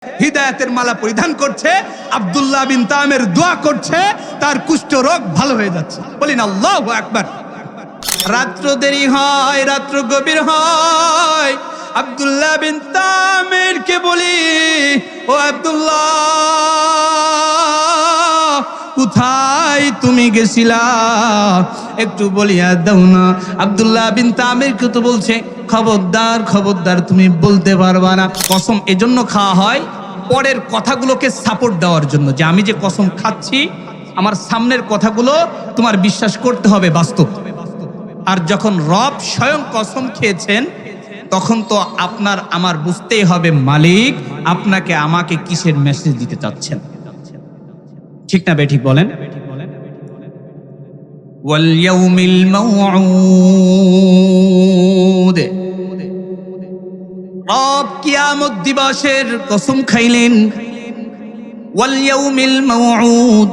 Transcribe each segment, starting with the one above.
হিদায়াতের মালা পরিধান করছে, আব্দুল্লাহ বিন তামের দোয়া করছে, তার কুষ্ঠ রোগ ভালো হয়ে যাচ্ছে। বলেন আল্লাহু আকবার। রাত্র দেরি হয়, রাত্র গভীর হয়, আব্দুল্লাহ বিন তামেরকে বলি, ও আব্দুল্লাহ, কোথায় তুমি গেছিলা, একটু বলিয়া দাও না। আব্দুল্লাহ বিন তামিরকে তো বলছে, খবরদার খবরদার, তুমি বলতে পারবা না। কসম এজন্য খাওয়া হয় পরের কথাগুলোকে সাপোর্ট দেওয়ার জন্য, যে আমি যে কসম খাচ্ছি আমার সামনের কথাগুলো তোমার বিশ্বাস করতে হবে বাস্তব। আর যখন রব স্বয়ং কসম খেয়েছেন তখন তো আপনার আমার বুঝতেই হবে মালিক আপনাকে আমাকে কিসের মেসেজ দিতে চাচ্ছেন। ঠিক না বেঠিক বলেন? ওয়াল ইয়াউমিল মাউউদ, রব কিয়ামত দিবসের কসম খাইলেন। ওয়াল ইয়াউমিল মাউউদ,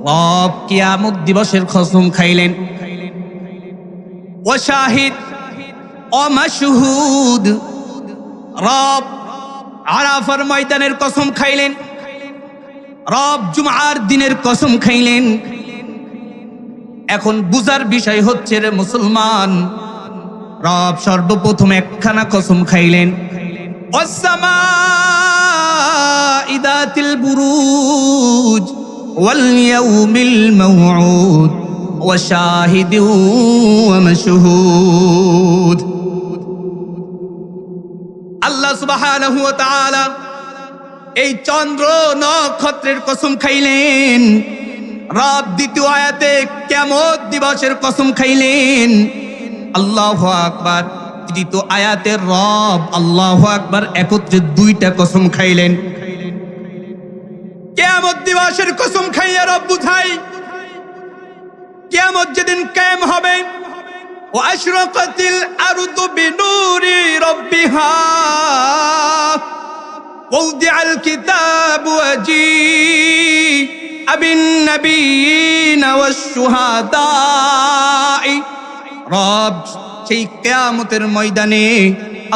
রব কিয়ামত দিবসের কসম খাইলেন। ওয়া শাহিদ ওয়া মাশহুদ, রব আরাফার ময়দানের কসম খাইলেন। রব জুমার দিনের কসম খাইলেন। এখন বুঝার বিষয় হচ্ছে রে মুসলমান, রব সর্বপ্রথম একখানা কসম খাইলেন, ওয়াস-সামা'i যাতিল বুরুজ ওয়াল ইয়াউমিল মাউউদ ওয়া শাহিদিন ওয়া মাশহুদ। আল্লাহ সুবহানাহু ওয়া তাআলা এই চন্দ্র নক্ষত্রের কসম খাইলেন। রব দ্বিতীয় আয়াতে কিয়ামত দিবসের কসম খাইলেন। আল্লাহু আকবার। তৃতীয় আয়াতে রব আল্লাহু আকবার একত্রে দুইটা কসম খাইলেন। কিয়ামত দিবসের কসম খাইয়া রব বুঝাই কিয়ামত যেদিন কায়েম হবে, ওয়া আশরাকাতিল আরদু বিনুরি রাব্বিহা ووضع الكتاب وجيء بالنبيين والشهداء। রব সেই কিয়ামতের ময়দানে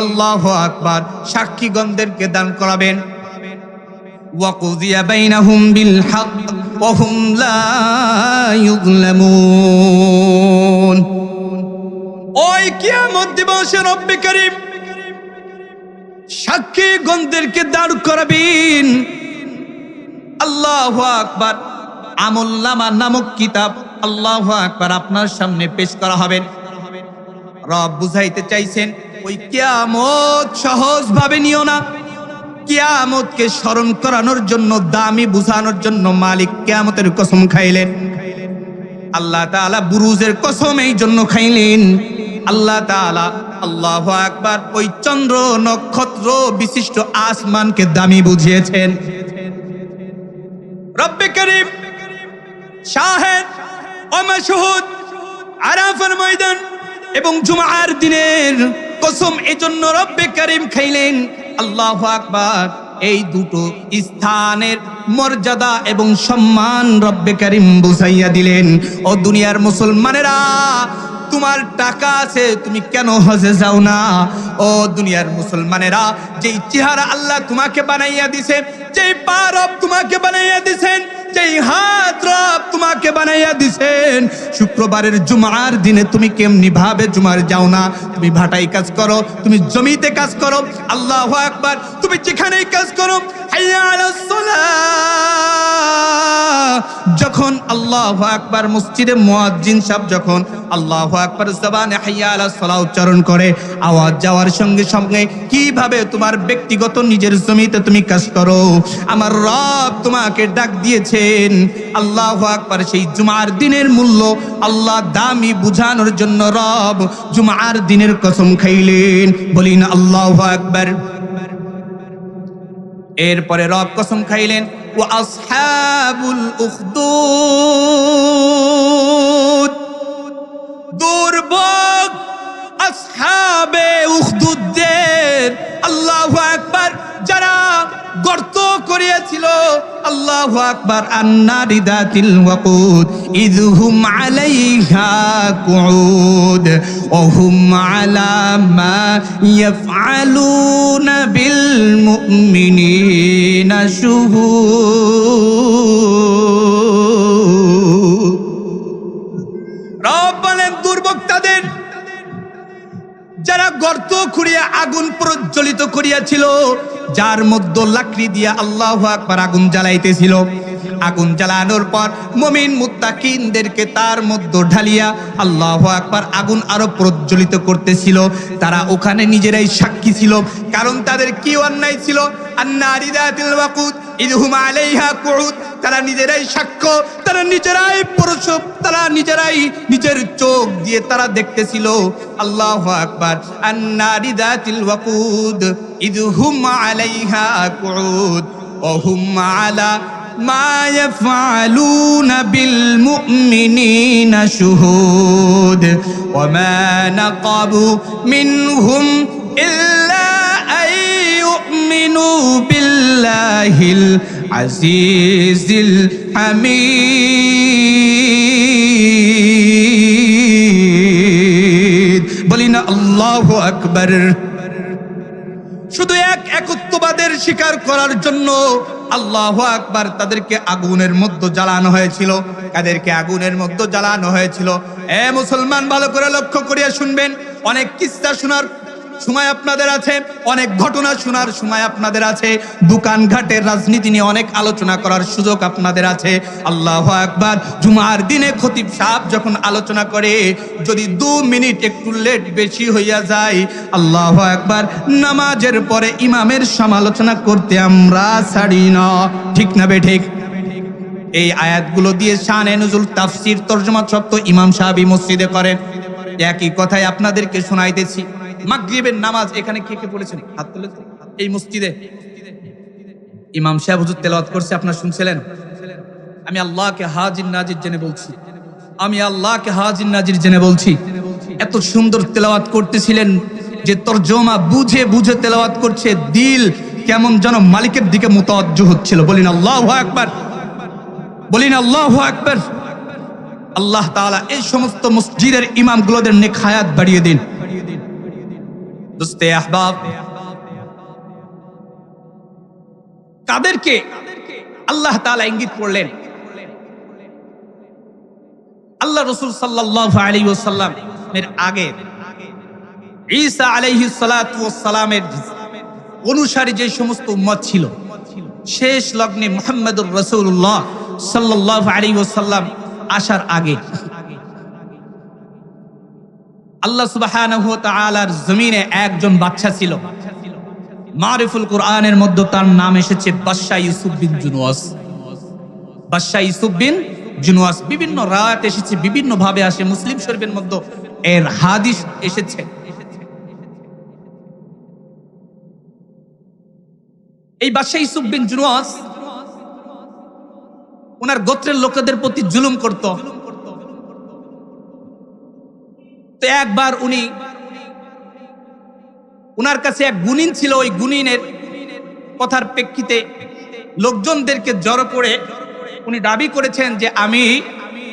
আল্লাহু আকবার সাক্ষীগণদেরকে দান করাবেন। ওয়াকুযিয়া বাইনাহুম বিল হক ওয়া হুম লা ইউযলামুন। ওই কিয়ামত দিবসে রব্বে কারীম সাক্ষীগণদেরকে দাঁড় করাবেন। আল্লাহু আকবার। আমলনামা নামক কিতাব আল্লাহু আকবার আপনার সামনে পেশ করা হবে। রব বুঝাইতে চাইছেন ওই কিয়ামত সহজ ভাবে নিও না। কিয়ামতকে স্মরণ করানোর জন্য, দামি বুঝানোর জন্য মালিক কিয়ামতের কসম খাইলেন। আল্লাহ তাআলা বুরুজের কসম এই জন্য খাইলেন। আল্লাহ তাআলা আল্লাহু আকবার ওই চন্দ্র নক্ষত্র বিশিষ্ট আসমানকে দামি বুঝিয়েছেন। রব্বে কারীম শাহিদ ও মাশহুদ, আরাফার ময়দান এবং জুমার দিনের কসম এজন্য রব্বে কারীম খাইলেন। আল্লাহু আকবার। এই দুটো স্থানের মর্যাদা এবং সম্মান রব্বে কারীম বুঝাইয়া দিলেন। ও দুনিয়ার মুসলমানেরা, তোমার টাকা আছে, তুমি কেন হজে যাও না? ও দুনিয়ার মুসলমানেরা, যেই চেহারা আল্লাহ তোমাকে বানাইয়া দিছে, যেই পা রব তোমাকে বানাইয়া দিছেন, যেই হাত রব তোমাকে বানাইয়া দিছেন, শুক্রবারের জুমার দিনে তুমি কেমনি ভাবে জুমার যাও না? তুমি ভাটাই কাজ করো, তুমি জমিতে কাজ করো, আল্লাহু আকবার, তুমি যেখানেই কাজ করো, হাইয়া আলাস সালাহ। যখন আল্লাহু আকবার মসজিদে মুয়াজ্জিন সাহেব যখন আল্লাহু আকবার জবানে হাইয়া আলাস সালাহ উচ্চারণ করে, আওয়াজ যাওয়ার সঙ্গে সঙ্গে কিভাবে তোমার ব্যক্তিগত নিজের জমিতে তুমি কাজ করো, আমার রব তোমাকে ডাক দিয়েছেন। আল্লাহু আকবার। সেই জুমার দিনের মূল্য আল্লাহ দামি বুঝানোর জন্য রব জুমার দিনের কসম খাইলেন। বলিন আল্লাহু আকবার। এরপরে রব কসম খাইলেন, ওয়া আসহাবুল উখদুদ, দুর্ভোগ আসহাবে উখদুদের, আল্লাহু আকবার, যারা গর্ত করিয়াছিল। আল্লাহু আকবার। আন্নারি যাতিল ওয়াকুদ ইযহুম আলাইহা কুউদ ওয়া হুম আলা মা ইয়াফআলুনা বিল মুমিনিনা শুহুদ। রব বলেন দুর্ভোগ তাদের যারা গর্ত খুঁড়িয়া আগুন প্রজ্বলিত করিয়াছিল, যার মধ্যে লাকড়ি দিয়া আল্লাহু আকবার আগুন জ্বালাইতেছিল। আগুন জ্বালানোর পর মুমিন মুত্তাকিনদেরকে তার মধ্যে ঢালিয়া আল্লাহু আকবার আগুন আরো প্রজ্বলিত করতেছিল। তারা ওখানে নিজেরাই সাক্ষী ছিল, কারণ তাদের কি অন্যায় ছিল। আন্নারি যাতিল ওয়াকুদ ইযহুম আলাইহা কুউদ, তারা নিজেরাই সাক্ষ্য, তারা নিজেরাই প্রসব, তারা নিজেরাই নিজের চোখ দিয়ে তারা দেখতেছিল। আল্লাহু আকবার। আন্নারি যাতিল ওয়াকুদ ইযহুম আলাইহা কুউদ ওয়া হুম আলা মা ইয়াফআলুনা বিল মুমিনিনা শুহুদ ওয়া মা নাকাবু মিনহুম ইল্লা আন ইউমিনু বিল্লাহিল আজিজিল হামিদ। বলি না আল্লাহু আকবার। শুধু একত্ববাদের স্বীকার করার জন্য আল্লাহু আকবার তাদেরকে আগুনের মধ্যে জ্বালানো হয়েছিল। তাদেরকে আগুনের মধ্যে জ্বালানো হয়েছিল। এ মুসলমান, ভালো করে লক্ষ্য করিয়া শুনবেন। অনেক কিস্সা শোনার সময় আপনাদের আছে, অনেক ঘটনা শোনার সময় আপনাদের আছে, দোকান ঘাটের রাজনীতি নিয়ে অনেক আলোচনা করার সুযোগ আপনাদের আছে। আল্লাহু আকবার। জুমার দিনে খতিব সাহেব যখন আলোচনা করে, যদি 2 মিনিট একটু লেট বেশি হইয়া যায়, আল্লাহু আকবার, নামাজের পরে ইমামের সমালোচনা করতে আমরা ছাড়ি না। ঠিক না বে ঠিক? এই আয়াতগুলো দিয়ে শানে নুজুল, তাফসীর, তরজমা সব তো ইমাম সাহেব মসজিদে করেন। একই কথাই আপনাদেরকে শোনাইতেছি। মাগরিবের নামাজ এখানে কে কে পড়েছেন? হাত তুলে। এই মসজিদে ইমাম সাহেব হুজুর তেলাওয়াত করছে, আপনারা শুনছিলেন? আমি আল্লাহকে হাজির নাজির জেনে বলছি, আমি আল্লাহকে হাজির নাজির জেনে বলছি, এত সুন্দর তেলাওয়াত করতেছিলেন যে তরজমা বুঝে বুঝে তেলাওয়াত করছে, দিল কেমন যেন মালিকের দিকে মুতাওয়াজ্জু হচ্ছিল। বলিন আল্লাহু আকবার, বলিন আল্লাহু আকবার। আল্লাহ তাআলা এই সমস্ত মসজিদের ইমামগুলোদের নেক হায়াত বাড়িয়ে দিন। দোস্তে আহবাব, কাদেরকে আল্লাহ তাআলা ইঙ্গিত করলেন? আল্লাহ রাসূল সাল্লাল্লাহু আলাইহি ওয়াসাল্লাম এর আগে ঈসা আলাইহিস সালাতু ওয়াস সালামের অনুসারী যে সমস্ত উম্মত ছিল, শেষ লগ্নে মুহাম্মদুর রাসূলুল্লাহ সাল্লাল্লাহু আলাইহি ওয়াসাল্লাম আসার আগে আল্লাহ সুবহানাহু ওয়া তাআলার জমিনে একজন বাদশা ছিল। মারিফুল কোরআনের মধ্যে তার নাম এসেছে বাদশা ইউসুফ বিন জুনওয়াস। বাদশা ইউসুফ বিন জুনওয়াস বিভিন্ন রাত এসেছে, বিভিন্ন ভাবে আসে, মুসলিম শরীফের মধ্যে এর হাদিস এসেছে। এই বাদশা ইউসুফ বিন জুনওয়াস ওনার গোত্রের লোকেদের প্রতি জুলুম করত। তো একবার উনার কাছে এক গুণিন ছিল, ওই গুণিনের কথার প্রেক্ষিতে লোকজনদেরকে জড়ো করে উনি দাবি করেছেন যে আমি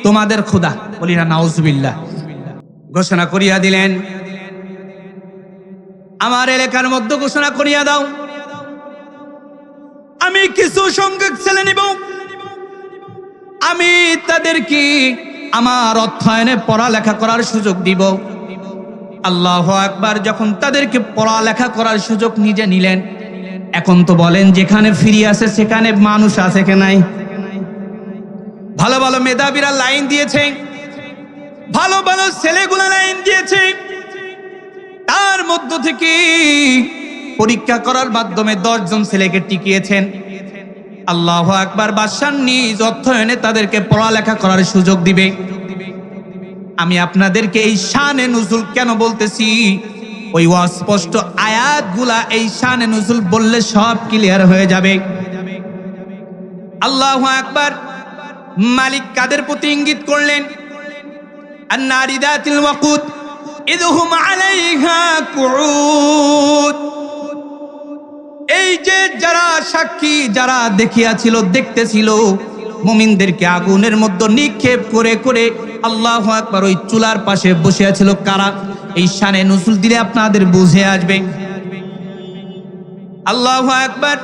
তোমাদের খোদা। বলি না নাউজুবিল্লাহ। ঘোষণা করিয়া দিলেন, আমার এলাকার মধ্যে ঘোষণা করিয়া দাও, আমি কিছু সংখ্যক ছেলে নিব, আমি তাদেরকে আমার অধ্যয়নে পড়ালেখা করার সুযোগ দিব। আল্লাহু আকবার। যখন তাদেরকে পড়ালেখা করার সুযোগ নিজে নিলেন, এখন তো বলেন যেখানে ফ্রি আছে সেখানে মানুষ আছে কে নাই? ভালো ভালো মেধাবীরা লাইন দিয়েছে, ভালো ভালো ছেলেগুলা লাইন দিয়েছে, তার মধ্য থেকে পরীক্ষা করার মাধ্যমে 10 জন ছেলেকে টিকিয়েছেন। আল্লাহু আকবার। বাদশা নিজ অধ্যয়নে তাদেরকে পড়ালেখা করার সুযোগ দিবে। আমি আপনাদেরকে এই শানে নুজুল কেন বলতেছি, ওই অস্পষ্ট আয়াতগুলা এই শানে নুজুল বললে সব ক্লিয়ার হয়ে যাবে। আল্লাহু আকবার। মালিক কাদের প্রতি ইঙ্গিত করলেন? আন-নারি যাতিল ওয়াকুদ ইযহুম আলাইহা কুউদ। এই যে যারা সাক্ষী, যারা দেখিয়াছিল, দেখতেছিল, মুমিনদেরকে আগুনের মধ্যে নিক্ষেপ করে করে আল্লাহু আকবার ওই চুলার পাশে বসে আছিল কারা? এই শানে নুজুল দিলে আপনাদের বুঝে আসবে। আল্লাহু আকবার।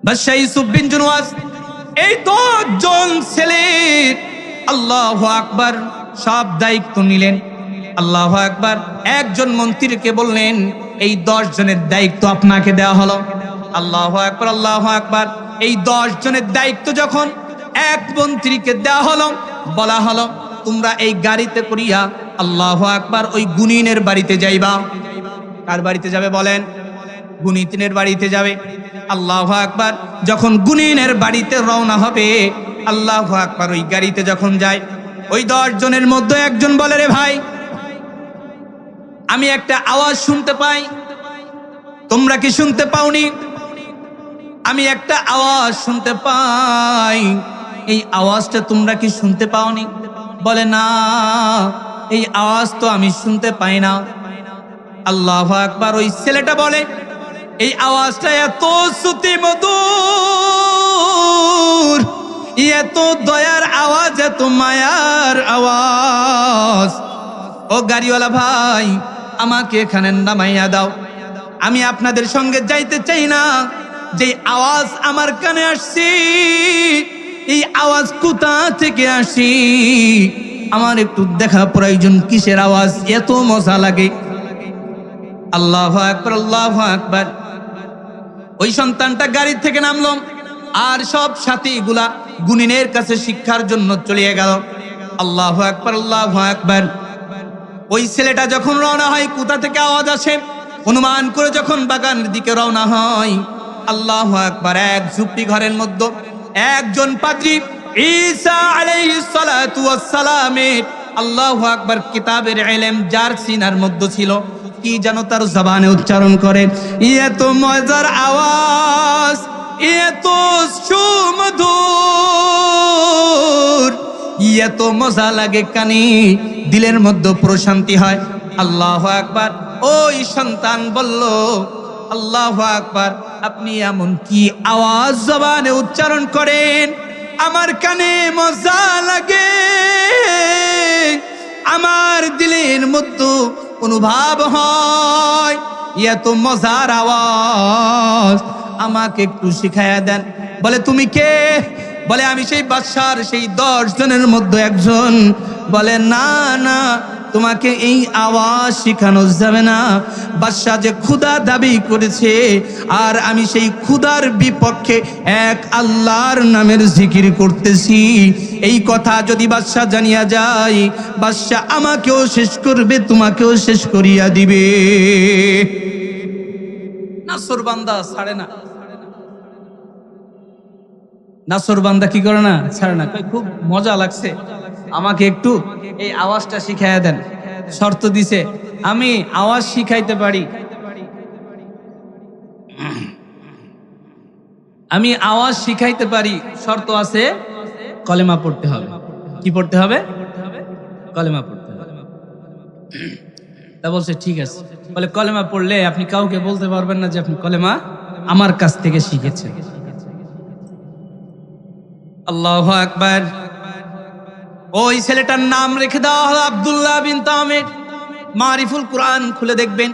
বাদশা ইউসুফ বিন জুনওয়াজ এই 10 জন ছেলে আল্লাহু আকবার সব দায়িত্ব নিলেন। আল্লাহু আকবার। একজন মন্ত্রীকে বললেন এই 10 জনের দায়িত্ব আপনাকে দেওয়া হলো। আল্লাহু আকবার, আল্লাহু আকবার। এই 10 জনের দায়িত্ব যখন এক মন্ত্রীকে দেওয়া হলো, বলা হলো তোমরা এই গাড়িতে করিয়া আল্লাহু আকবার ওই গুনিনের বাড়িতে যাইবা। কার বাড়িতে যাবে বলেন? গুনিনের বাড়িতে যাবে। আল্লাহু আকবার। যখন গুনিনের বাড়িতে রওনা হবে, আল্লাহু আকবার ওই গাড়িতে যখন যায়, ওই 10 জনের মধ্যে একজন বলে, রে ভাই, আমি একটা আওয়াজ শুনতে পাই, তোমরা কি শুনতে পাওনি? আমি একটা আওয়াজ শুনতে পাই, এই আওয়াজটা তোমরা কি শুনতে পাওনি? বলে, না, এই আওয়াজ তো আমি শুনতে পাই না। আল্লাহু আকবার। ওই ছেলেটা বলে, এই আওয়াজটা এত শ্রুতি মধুর, এত দয়ার আওয়াজ, এত মায়ার আওয়াজ। ও গাড়িওয়ালা ভাই, আমাকে এখানে নামাইয়া দাও, আমি আপনাদের সঙ্গে যাইতে চাই না। যে আওয়াজ আমার কানে আসছে, এই আওয়াজ কোথা থেকে আসি? আমার একটু দেখা প্রয়োজন, কিসের আওয়াজ, এত মজা লাগে। আল্লাহু আকবার, আল্লাহু আকবার। ওই সন্তানটা গাড়ি থেকে নামলো আর সব সাথীগুলা গুনিনের কাছে শিক্ষার জন্য চলে গেল। আল্লাহু আকবার, আল্লাহু আকবার। ওই ছেলেটা যখন রওনা হয়, কোথা থেকে আওয়াজ আসে অনুমান করে যখন বাগানের দিকে রওনা হয়, আল্লাহু আকবার। এক ঝুপড়ি ঘরের মধ্যে একজন পাদ্রী ঈসা আলাইহিস সালাতু ওয়াস সালামের আল্লাহু আকবার কিতাবের ইলম যার সিনার মধ্যে ছিল, কি যেন তার জবানে উচ্চারণ করে, এত মজার আওয়াজ, এত সুমধুর, এত মজা লাগে কানে, দিলের মধ্যে প্রশান্তি হয়। আল্লাহু আকবার। ওই সন্তান বলল, আল্লাহু আকবার, আপনি এমন কি আওয়াজ জবানে উচ্চারণ করেন, আমার কানে মজা লাগে, আমার দিলের মধ্যে অনুভব হয়, এত মজার আওয়াজ, আমাকে একটু শিখাইয়া দেন। বলে, তুমি কে? বলে, আমি সেই বাদশার সেই 10 জনের মধ্যে একজন। বলে, না না, তোমাকে এই আওয়াজ শিখানো যাবে না। বাদশা যে খোদা দাবি করেছে, আর আমি সেই খোদার বিপক্ষে এক আল্লাহর নামের জিকির করতেছি, এই কথা যদি বাদশা জানিয়া যায়, বাদশা আমাকেও শেষ করবে, তোমাকেও শেষ করিয়া দিবে। নাসর বান্দা ছাড়ে না। নাসর বান্দা কি করে না? ছাড়ে না। খুব মজা লাগছে, আমাকে একটু এই আওয়াজটা শিখাইয়া দেন। শর্ত দিছে, আমি আওয়াজ শিখাইতে পারি, আমি আওয়াজ শিখাইতে পারি, শর্ত আছে কলেমা পড়তে হবে। কি পড়তে হবে? কলেমা পড়তে হবে। তা বলছে ঠিক আছে। বলে, কলেমা পড়লে আপনি কাউকে বলতে পারবেন না যে আপনি কলেমা আমার কাছ থেকে শিখেছেন। আল্লাহু আকবার। ওই ছেলেটার নাম রেখে দেওয়া হলো আব্দুল্লাহ বিন তামের। মারিফুল কোরআন খুলে দেখবেন,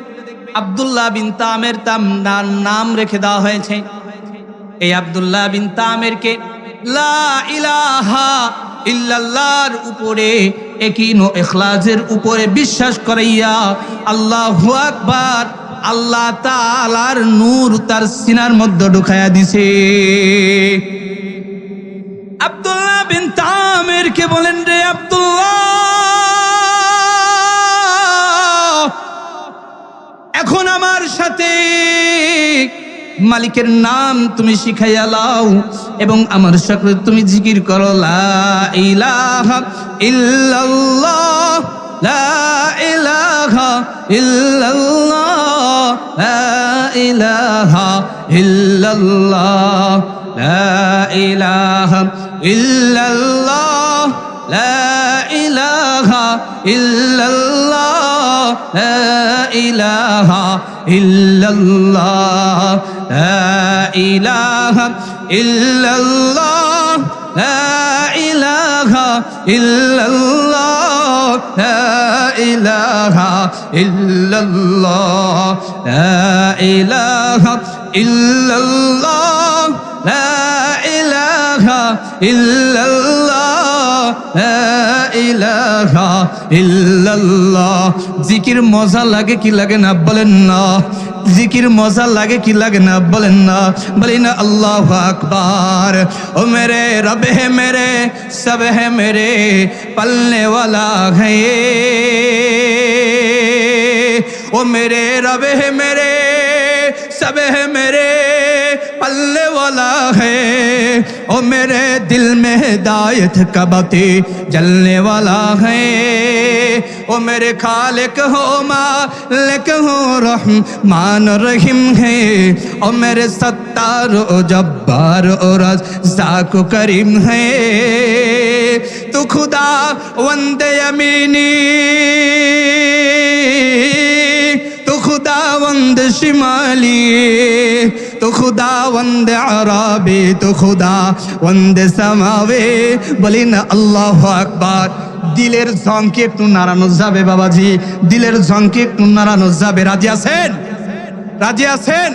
আব্দুল্লাহ বিন তামের তার নাম রেখে দেওয়া হয়েছে। এই আব্দুল্লাহ বিন তামেরকে লা ইলাহা ইল্লাল্লাহর উপরে, ইয়াকিন ও ইখলাসের উপরে বিশ্বাস করাইয়া আল্লাহু আকবার, আল্লাহ তাআলার নূর তার সিনার মধ্যে ঢুকাইয়া দিছে। আব্দুল্লাহ বিন তামেরকে বলেন, রে আব্দুল্লাহ, এখন আমার সাথে মালিকের নাম তুমি শিখাইয়া লাও এবং আমার সাথে তুমি জিকির করো, লা ইলাহা ইল্লাল্লাহ, লা ইলাহা ইল্লাল্লাহ, লা ইলাহা ইল্লাল্লাহ, লা ইলাহা ইল্লাল্লাহ, লা ইলাহা ইল্লাল্লাহ, লা ইলাহা ইল্লাল্লাহ লা ইলাহা ইল্লাল্লাহ লা ইলাহা ইল্লাল্লাহ লা ইলাহা ইল্লাল্লাহ লা ইলাহা ইল্লাল্লাহ লা ইলাহা ইল্লাল্লাহ লা ইলাহা ইল্লাল্লাহ। জিকির মজা লাগে কি লাগে না বলেন না? জিকির মজা লাগে কি লাগে না বলেন না? বলি না আল্লাহু আকবার। ও মেরে রব है मेरे सब है मेरे पलने वाला है ये। ओ मेरे रब है मेरे सब है मेरे पलने वाला है। ओ मेरे दिल में हिदायत का बत्ती जलने वाला है। ओ मेरे खालिक हो मालिक हो रहमान रहीम है। ओ मेरे सत्तार ओ जब्बार ओ रज़्ज़ाक़ ओ करीम है। तू खुदा वंदे यमीनी तो खुदावंद शिमाली तो खुदावंद अरबी तो खुदावंद समावे। বলি না আল্লাহু আকবার। দিলের জংকে একটু নাড়ানো যাবে বাবাজি? দিলের জংকে একটু নাড়ানো যাবে? রাজি আছেন? রাজি আছেন?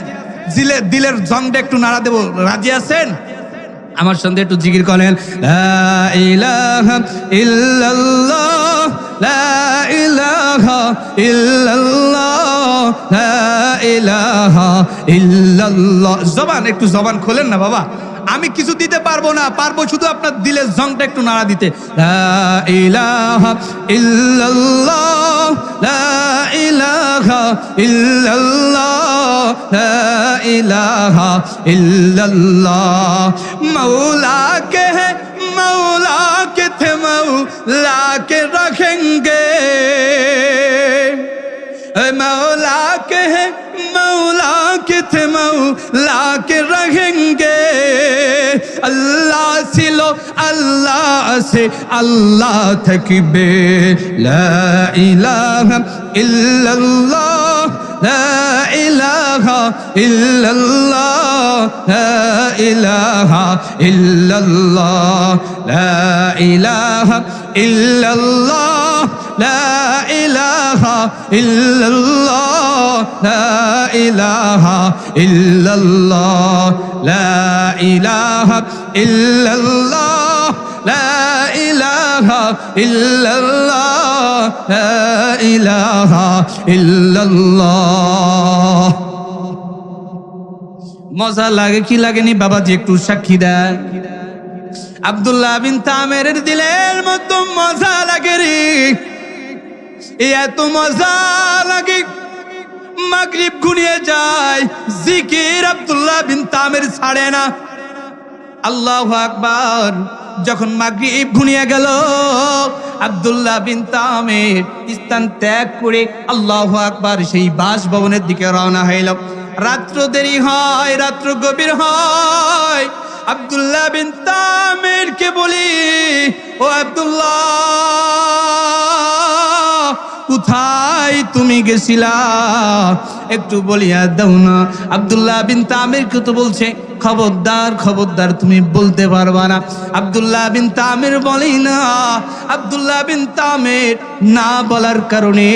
দিলের জংটা একটু নাড়া দেব, রাজি আছেন? আমার সঙ্গে একটু জিকির করেন, লা ইলাহা ইল্লাল্লাহ লা ইলাহা ইল্লাল্লাহ লা ইলাহা ইল্লাল্লাহ। জবান একটু জবান খোলেন না বাবা, আমি কিছু দিতে পারবো না, পারবো শুধু আপনার দিলের জংটা একটু নাড়া দিতে। লা ইলাহা ইল্লাল্লাহ লা ইলাহা ইল্লাল্লাহ লা ইলাহা ইল্লাল্লাহ। मौला के है मौला के थे मौला के रखेंगे। मौला के है मौला के थे मौला के रहेंगे। अल्लाह सिलो अल्लाह से अल्लाह थकबे। ला इलाहा इल्लल्लाह ला इलाहा इल्लल्लाह ला इलाहा इल्लल्लाह ला इलाहा इल्लल्लाह ला इलाहा इल्लल्लाह ला इलाहा इल्लल्लाह ला इलाहा इल्लल्लाह ला इलाहा इल्लल्लाह ला इलाहा इल्लल्लाह। মজা লাগে কি লাগেনি বাবাজি? একটু সাক্ষী দেয়। আব্দুল্লাহ বিন তামেরের দিলের মতো মজা লাগে রে, এত মজা লাগে মাগরিব ঘুরিয়ে যায়, জিকির আব্দুল্লাহ বিন তামের ছাড়ে না। আল্লাহু আকবার। যখন মাগরিব ঘুরিয়ে গেল, আব্দুল্লাহ বিন তামের স্থান ত্যাগ করে আল্লাহু আকবার সেই বাসভবনের দিকে রওনা হইল। রাত্র দেরি হয়, রাত্র গভীর হয়। আব্দুল্লাহ বিন তামেরকে বলি, ও আব্দুল্লাহ, কোথায় তুমি গেছিলা? একটু বলিয়া দাও না। আব্দুল্লাহ বিন তামেরকে তো বলছে, খবরদার খবরদার, তুমি বলতে পারবা না। আব্দুল্লাহ বিন তামের বলি না। আব্দুল্লাহ বিন তামের না বলার কারণে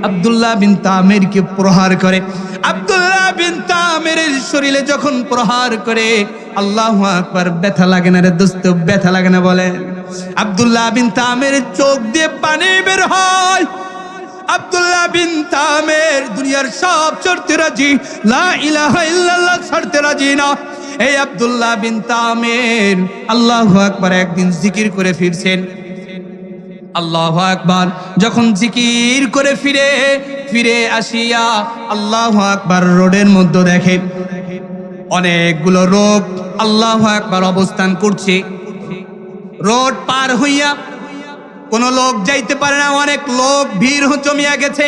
আব্দুল্লাহ বিন তামেরকে প্রহার করে। আব্দুল্লাহ বিন তামের শরীরে যখন প্রহার করে, আল্লাহু আকবার, ব্যথা লাগে না রে দোস্ত? ব্যথা লাগে না বলে? আব্দুল্লাহ বিন তামের চোখ দিয়ে পানি বের হয়। আব্দুল্লাহ বিন তামের দুনিয়ার সব ছাড়তে রাজি, লা ইলাহা ইল্লাল্লাহ ছাড়তে রাজি না। এই আব্দুল্লাহ বিন তামের আল্লাহু আকবার একদিন জিকির করে ফিরছেন। আল্লাহু আকবার। যখন জিকির করে ফিরে আসিয়া আল্লাহু আকবার রোডের মধ্যে দেখে অনেকগুলো লোক আল্লাহু আকবার অবস্থান করছে। রোড পার হইয়া কোন লোক যাইতে পারে না, অনেক লোক ভিড় জমিয়া গেছে।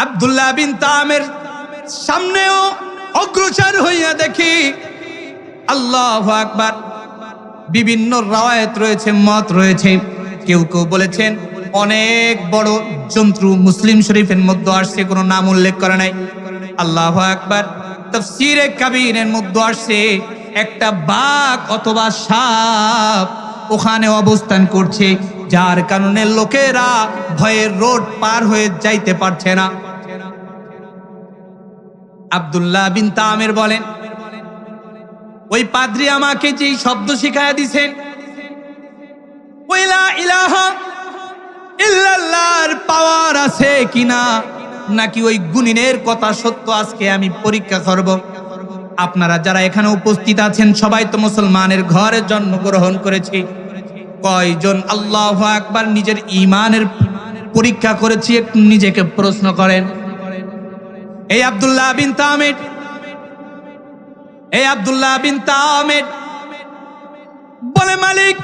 আব্দুল্লাহ বিন তামের সামনেও অগ্রসর হইয়া দেখি আল্লাহু আকবার। বিভিন্ন রাওয়ায়াত রয়েছে, মত রয়েছে। কেউ কেউ বলেছেন অনেক বড় জন্তু মুসলিম শরীফের মধ্যে আসছে, কোনো নাম উল্লেখ করে নাই। আল্লাহু আকবার। তাফসীরে কাবীরের মধ্যে আসছে একটা বাঘ অথবা সাপ ওখানে অবস্থান করছে, যার কারণে লোকেরা ভয়ের রোড পার হয়ে যাইতে পারছে না। আব্দুল্লাহ বিন তামির বলেন, ওই পাদ্রী আমাকে যেই শব্দ শিখায়া দিছেন, ওই লা ইলাহা ইল্লাল্লাহর পাওয়ার আছে কিনা, নাকি ওই গুনিনের কথা সত্য, আজকে আমি পরীক্ষা করব। আপনারা যারা এখানে উপস্থিত আছেন সবাই তো মুসলমানের ঘরে জন্মগ্রহণ করেছি। কয়জন আল্লাহু আকবার নিজের ঈমানের পরীক্ষা করেছি? একটু নিজেকে প্রশ্ন করেন। এই আব্দুল্লাহ বিন তামির বলে, মালিক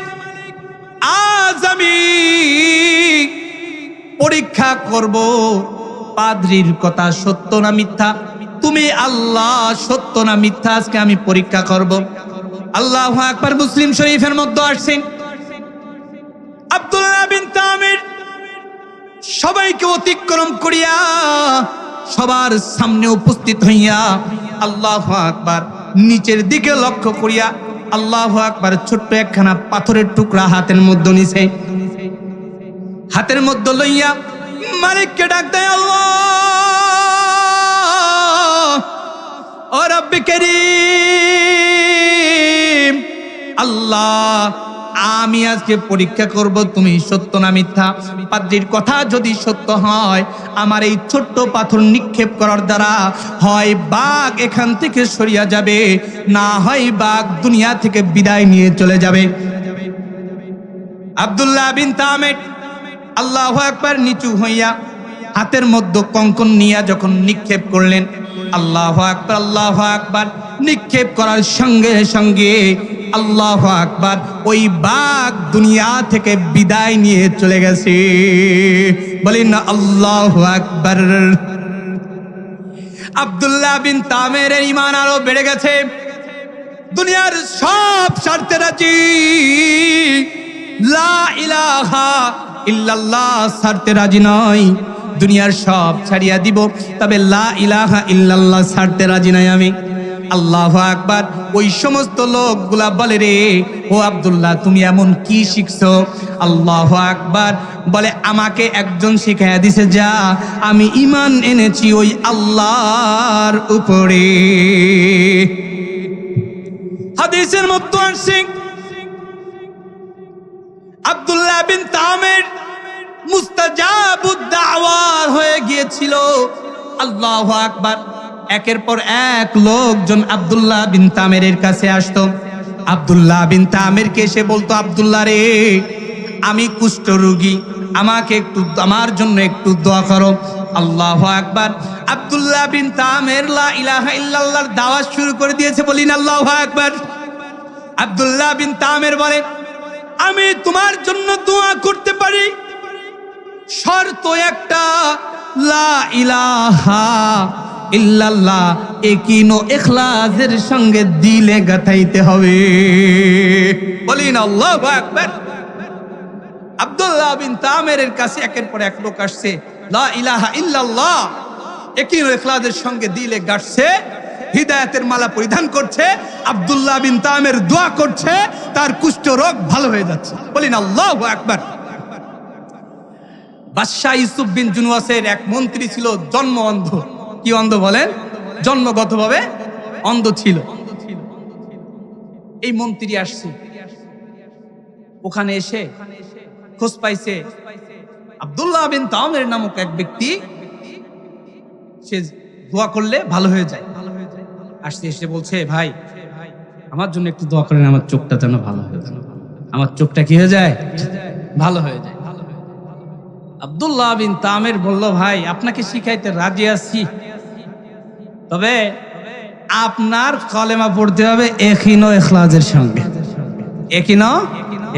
আজ আমি পরীক্ষা করব পাদ্রীর কথা সত্য না মিথ্যা। তুমি আল্লাহ সত্য না মিথ্যা, আজকে আমি পরীক্ষা করব। আল্লাহু আকবার। মুসলিম শরীফের মধ্যে আসছেন আব্দুল্লাহ বিন তামির সবাইকে অতিক্রম করিয়া সবার সামনে উপস্থিত হইয়া আল্লাহু আকবার নিচের দিকে লক্ষ্য করিয়া আল্লাহু আকবার ছোট্ট একখানা পাথরের টুকরা হাতের মধ্যে নিছে। হাতের মধ্যে লইয়া মালিককে ডাক দেয়, আল্লাহ ও রব্বে কারীম, আল্লাহ আমি আজকে পরীক্ষা করব তুমি সত্য না মিথ্যা। পাদ্রীর কথা যদি সত্য হয়, আমার এই ছোট্ট পাথর নিক্ষেপ করার দ্বারা হয় বাঘ এখান থেকে সরিয়া যাবে, না হয় বাঘ দুনিয়া থেকে বিদায় নিয়ে চলে যাবে। আব্দুল্লাহ বিন তামির আল্লাহু আকবার নিচু হইয়া হাতের মধ্যে কঙ্কন নিয়া যখন নিক্ষেপ করলেন, আল্লাহু আকবার নিক্ষেপ করার সঙ্গে সঙ্গে আল্লাহু আকবার ওই বাঘ দুনিয়া থেকে বিদায় নিয়ে চলে গেছে। বলেন না আল্লাহু আকবার। আব্দুল্লাহ বিন তামিরের ঈমান আরো বেড়ে গেছে। দুনিয়ার সব ছাড়তে রাজি, লা ইলাহা ইল্লাল্লাহ ছাড়তে রাজি নয়। দুনিয়ার সব ছাড়িয়া দিব, তবে লা ইলাহা ইল্লাল্লাহ ছাড়তে রাজি নাই আমি। আল্লাহু আকবার। ওই সমস্ত লোকগুলা বলে, রে ও আব্দুল্লাহ তুমি এমন কি শিখছো? আল্লাহু আকবার বলে, আমাকে একজন শিখাইয়া দিছে, যা আমি ঈমান এনেছি ওই আল্লাহর উপরে। হাদিসের মধ্যে আসছে আব্দুল্লাহ বিন তামির মুস্তাজাবুদ দাওয়া হয়ে গিয়েছিল। আল্লাহু আকবার। একের পর এক লোকজন আব্দুল্লাহ বিন তামিরের কাছে আসতো। আব্দুল্লাহ বিন তামিরকে এসে বলতো, আব্দুল্লাহ রে আমি কুষ্ঠ রোগী, আমাকে একটু আমার জন্য একটু দোয়া করো। আল্লাহু আকবার। আব্দুল্লাহ বিন তামির লা ইলাহা ইল্লাল্লাহর দাওয়াত শুরু করে দিয়েছে। বলিন আল্লাহু আকবার। আব্দুল্লাহ বিন তামির বলে, আমি তোমার জন্য দোয়া করতে পারি, শর্ত একটা, লা ইলাহা ইল্লাল্লাহ একিনো ইখলাসের সঙ্গে দিলে গাথাইতে হবে। বলিন আল্লাহু আকবার। আব্দুল্লাহ বিন তামিরের কাছে একের পর এক লোক আসছে, লা ইলাহা ইল্লাল্লাহ একিনো ইখলাসের সঙ্গে দিলে গাঁথছে, হিদায়াতের মালা পরিধান করছে। আব্দুল্লাহ বিন তামির দোয়া করছে, তার কুষ্ঠ রোগ ভালো হয়ে যাচ্ছে। বলিন আল্লাহু আকবার। বাদশাহ ইউসুফ বিন জুনওয়াসের এক মন্ত্রী ছিল জন্ম অন্ধ। কি অন্ধ বলেন? জন্মগতভাবে অন্ধ ছিল। এই মন্ত্রী আসছে, ওখানে এসে খোঁজ পাইছে আব্দুল্লাহ বিন তামির নামক এক ব্যক্তি, সে দোয়া করলে ভালো হয়ে যায়। আসছে, এসে বলছে, ভাই আমার জন্য একটু দোয়া করেন, আমার চোখটা যেন ভালো হয়ে যায়। আমার চোখটা কি হয়ে যায়? ভালো হয়ে যায়। আব্দুল্লাহ বিন তামির বলল, ভাই আপনাকে শিখাইতে রাজি আছি, তবে আপনার কলেমা পড়তে হবে একিনো ইখলাসের সঙ্গে। একিনো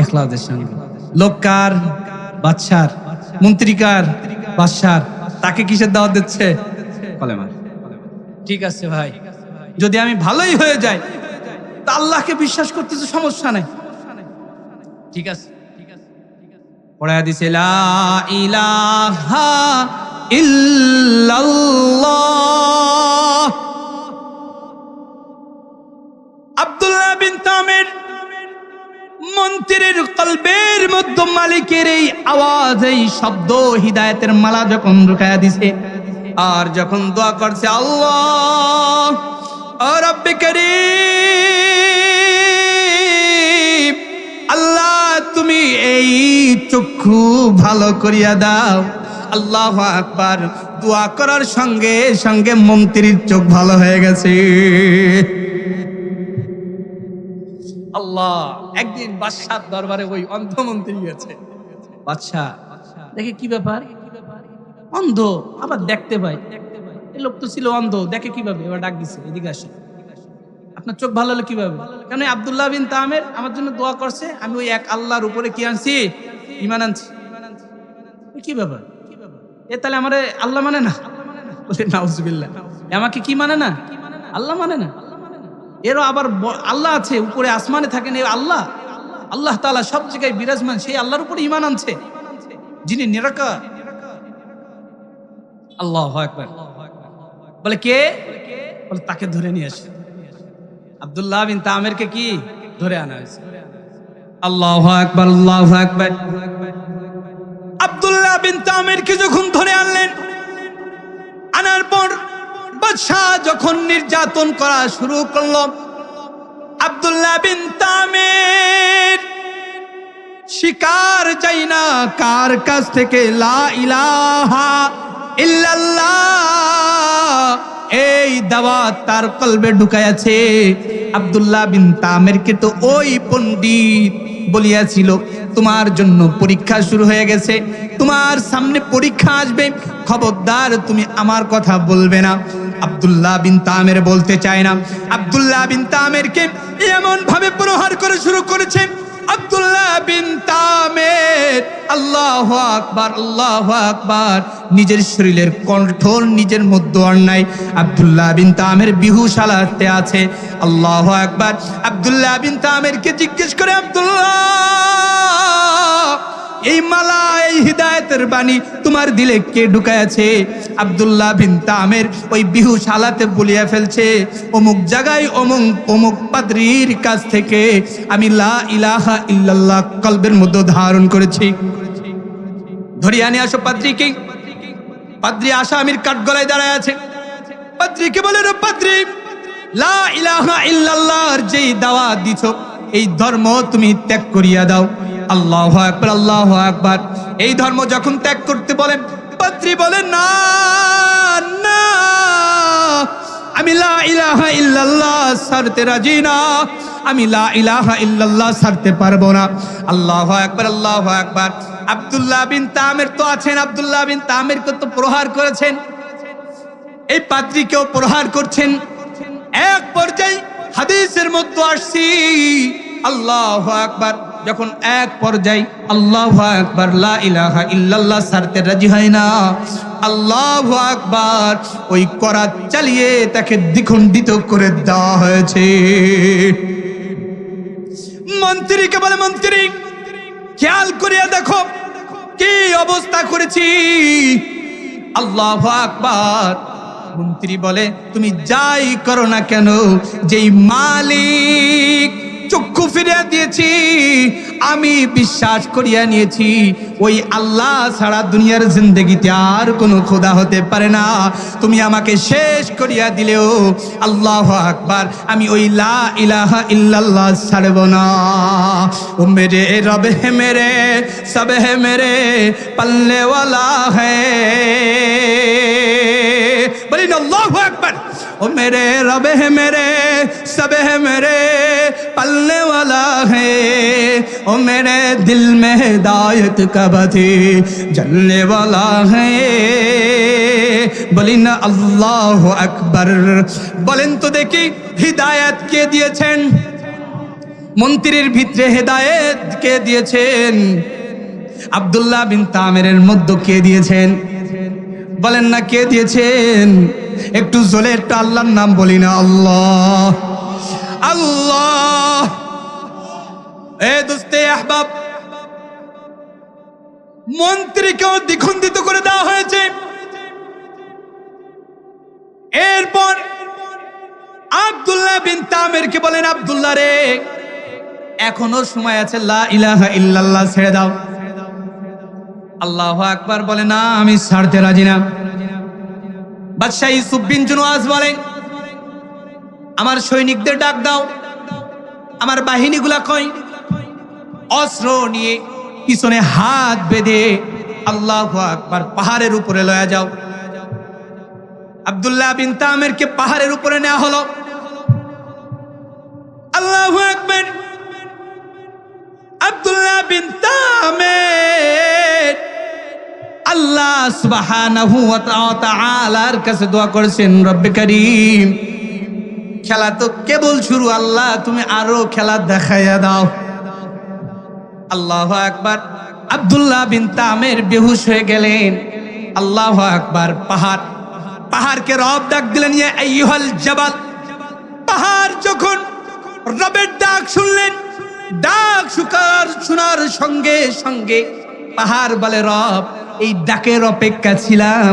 ইখলাসের সঙ্গে। লোককার? বাদশার। মন্ত্রীকার? বাদশার। তাকে কিসের দাওয়াত দিচ্ছে? কলেমা। ঠিক আছে ভাই, যদি আমি ভালোই হয়ে যাই তা আল্লাহকে বিশ্বাস করতেছে, সমস্যা নাই। ঠিক আছে। পড়া দিছে লা ইলাহা ইল্লাল্লাহ। আব্দুল্লাহ বিন তামির মন্ত্রীর কলবের মধ্যে মালিকের এই আওয়াজ, এই শব্দ হিদায়াতের মালা যখন ঢুকায়া দিছে, আর যখন দোয়া করছে আল্লাহ ও রব্বে কারীম, আল্লাহ তুমি এই চক্ষু ভালো করিয়া দাও। আল্লাহু আকবার। দোয়া করার সঙ্গে সঙ্গে মন্ত্রীর চোখ ভালো হয়ে গেছে। আল্লাহ একদিন বাদশার দরবারে ওই অন্ধ মন্ত্রী গেছে। বাদশা দেখে কি ব্যাপার, অন্ধ আবার দেখতে পাই, এই লোক তো ছিল অন্ধ, দেখে কিভাবে? এবার ডাক দিছে, এদিকে আসে, আপনার চোখ ভালো হলো কিভাবে? কেন আব্দুল্লাহ বিন তামির আমার জন্য দোয়া করছে, আমি ওই এক আল্লাহর উপরে কি আনছি? ঈমান আনছি। কি ব্যাপার? এ তাহলে আমারে আল্লাহ মানে না? বলে নাউজুবিল্লাহ, আমাকে কি মানে না? আল্লাহ মানে না। এরও আবার আল্লাহ আছে, উপরে আসমানে থাকেন এই আল্লাহ, আল্লাহ তাআলা সব জায়গায় বিরাজমান, সেই আল্লাহর উপরে ঈমান আনছে যিনি নিরাকার। আল্লাহু আকবার। বলে কে? বলে তাকে ধরে নিয়ে আসে। আব্দুল্লাহ বিন তামিরকে কি ধরে আনা হয়েছে। আল্লাহু আকবার, আল্লাহু আকবার। আব্দুল্লাহ বিন তামিরকে যখন ধরে আনলেন, আনার পর বাদশাহ যখন নির্যাতন করা শুরু করলো, আব্দুল্লাহ বিন তামির শিকার চাই না কার কাছ থেকে লা ইলাহা ইল্লাল্লাহ এই দাওয়াত তার কলবে ঢুকায়াছে। আব্দুল্লাহ বিন তামিরকে তো ওই পণ্ডিত বলিয়াছিল, তোমার জন্য পরীক্ষা শুরু হয়ে গেছে, তোমার সামনে পরীক্ষা আসবে, খবরদার তুমি আমার কথা বলবে না। আব্দুল্লাহ বিন তামির বলতে চায় না। আব্দুল্লাহ বিন তামিরকে এমন ভাবে প্রহার করে শুরু করেছে। আব্দুল্লাহ বিন তামির আল্লাহু আকবার, আল্লাহু আকবার, নিজের শরীরের কন্ট্রোল নিজের মধ্যে আর নাই। আব্দুল্লাহ বিন তামির বিহুশ হালাতে আছে। আল্লাহু আকবার। আব্দুল্লাহ বিন তামিরকে জিজ্ঞেস করে, আব্দুল্লাহ এই মালা, এই হিদায়াতের বাণী তোমার দিলে কে ঢুকায়াছে? আব্দুল্লাহ বিন তামির ওই বিহুশ হালাতে বলিয়া ফেলছে, অমুক জায়গায় অমুক পাদ্রীর কাছ থেকে আমি লা ইলাহা ইল্লাল্লাহ কলবের মধ্যে ধারণ করেছি। ধরিয়া নিয়ে আসো পাদ্রীকে। পাদ্রী আসামির কাঠগড়ায় দাঁড়ায় আছে। পাদ্রীকে বলে, রে পাদ্রী, লা ইলাহা ইল্লাল্লাহর যেই দাওয়াত দিছো, এই ধর্ম তুমি ত্যাগ করিয়া দাও। আল্লাহু আকবার, আল্লাহু আকবার। এই ধর্ম যখন ত্যাগ করতে বলেন, পাদ্রী বলে, না না, আমি লা ইলাহা ইল্লাল্লাহ ছাড়তে রাজি না, আমি লা ইলাহা ইল্লাল্লাহ ছাড়তে পারবো না। আল্লাহু আকবার, আল্লাহু আকবার। আব্দুল্লাহ বিন তামির তো আছেন, আব্দুল্লাহ বিন তামিরকে তো প্রহার করেছেন, এই পাদ্রীকেও প্রহার করছেন। এক পর্যায়ে হাদিসের মধ্যে আসছি, আল্লাহু আকবার, যখন এক পর্যায়ে আল্লাহু আকবার লা ইলাহা ইল্লাল্লাহ ছাড়তে রাজি হয় না, আল্লাহু আকবার, ওই করাত চালিয়ে তাকে দ্বিখণ্ডিত করে দেওয়া হয়েছে। মন্ত্রীকে বলে, মন্ত্রী খেয়াল করিয়া দেখো কি অবস্থা করেছি। আল্লাহু আকবার। মন্ত্রী বলে, তুমি যাই করো না কেন, যেই মালিক চক্ষু ফিরিয়ে দিয়েছি, আমি বিশ্বাস করিয়া নিয়েছি ওই আল্লাহ ছাড়া দুনিয়ার জিন্দেগিতে আর কোনো খোদা হতে পারে না। তুমি আমাকে শেষ করিয়া দিলেও আল্লাহু আকবার, আমি ওই লা ইলাহা ইল্লাল্লাহ ছাড়ব না। ও মেরে রব হে মেরে, সব হে মেরে পল্লে ওয়ালা হে। বলি না আল্লাহু আকবার। ओ मेरे रब है मेरे, सब है मेरे पलने वाला है। ओ मेरे दिल में हिदायत का बती जलने वाला है। বলি না আল্লাহু আকবার। বলেন তো দেখি, হিদায়াত কে দিয়েছেন? মন্ত্রীর ভিতরে হেদায়েত কে দিয়েছেন? আব্দুল্লাহ বিন তামিরের মধ্যে কে দিয়েছেন? বলেন না কে দিয়েছেন? একটু জোরে একটু আল্লাহর নাম বলি না, আল্লাহ আল্লাহ। এ দোস্তে আহবাব, মন্ত্রীকেও দ্বিখণ্ডিত করে দেওয়া হয়েছে। এরপর আব্দুল্লাহ বিন তামিরকে বলেন, আব্দুল্লাহ রে, এখনো সময় আছে, লা ইলাহা ইল্লাল্লাহ ছেড়ে দাও। আল্লাহু আকবার বলে, না, আমি ছাড়তে রাজি না। বাদশাহ ইউসুফ বিন জুনওয়াজ বলেন, আমার সৈনিকদের ডাক দাও, আমার বাহিনীগুলা কই, অস্ত্র নিয়ে পিছনে হাত বেঁধে আল্লাহু আকবার পাহাড়ের উপরে লয়া যাও। আব্দুল্লাহ বিন তামিরকে পাহাড়ের উপরে নেওয়া হলো। আল্লাহু আকবার। আব্দুল্লাহ বিন তামির আল্লাহ সুবহানাহু ওয়া তাআলার কাছে দোয়া করেছেন, রব্বে কারীম, খেলা তো কেবল শুরু, আল্লাহ তুমি আরো খেলা দেখাইয়া দাও। আল্লাহু আকবার। আব্দুল্লাহ বিন তামির বেহুশ হয়ে গেলেন। আল্লাহু আকবার। পাহাড়কে রব ডাক দিলেন, ইয়া আইয়ুহাল জাবাল। পাহাড় যখন রবের ডাক শুনলেন, ডাক শোনার সঙ্গে সঙ্গে পাহাড় বলে, রব, এই ডাকের অপেক্ষা ছিলাম।